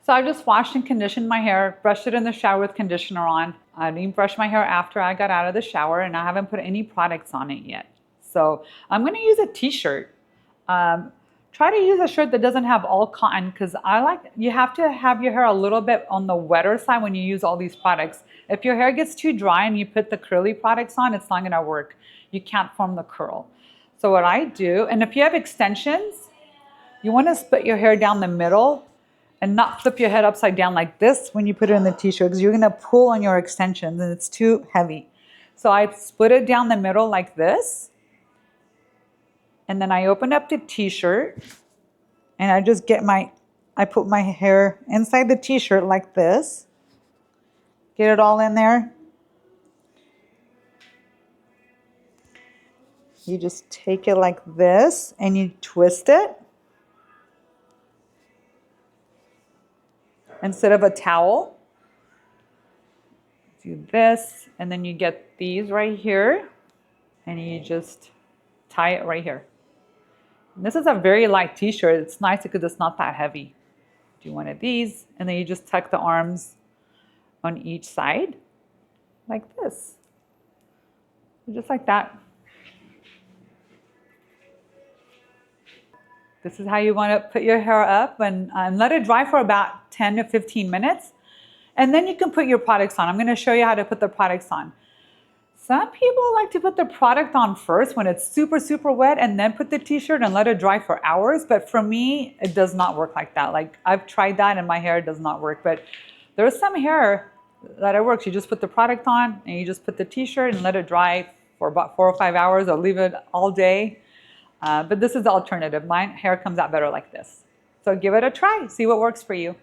So I just washed and conditioned my hair, brushed it in the shower with conditioner on. I didn't brush my hair after I got out of the shower, and I haven't put any products on it yet. So I'm going to use a t-shirt. Try to use a shirt that doesn't have all cotton, because you have to have your hair a little bit on the wetter side when you use all these products. If your hair gets too dry and you put the curly products on, it's not going to work. You can't form the curl. So what I do, and if you have extensions, you want to split your hair down the middle and not flip your head upside down like this when you put it in the t-shirt, because you're going to pull on your extensions and it's too heavy. So I split it down the middle like this. And then I open up the t-shirt and I put my hair inside the t-shirt like this. Get it all in there. You just take it like this and you twist it instead of a towel. Do this, and then you get these right here and you just tie it right here. And this is a very light t-shirt. It's nice because it's not that heavy. Do one of these, and then you just tuck the arms on each side like this. Just like that. This is how you want to put your hair up, and let it dry for about 10 to 15 minutes. And then you can put your products on. I'm going to show you how to put the products on. Some people like to put the product on first when it's super, super wet, and then put the t-shirt and let it dry for hours. But for me, it does not work like that. Like, I've tried that and my hair does not work. But there's some hair that it works. You just put the product on and you just put the t-shirt and let it dry for about 4 or 5 hours, or leave it all day. But this is the alternative. My hair comes out better like this. So give it a try. See what works for you.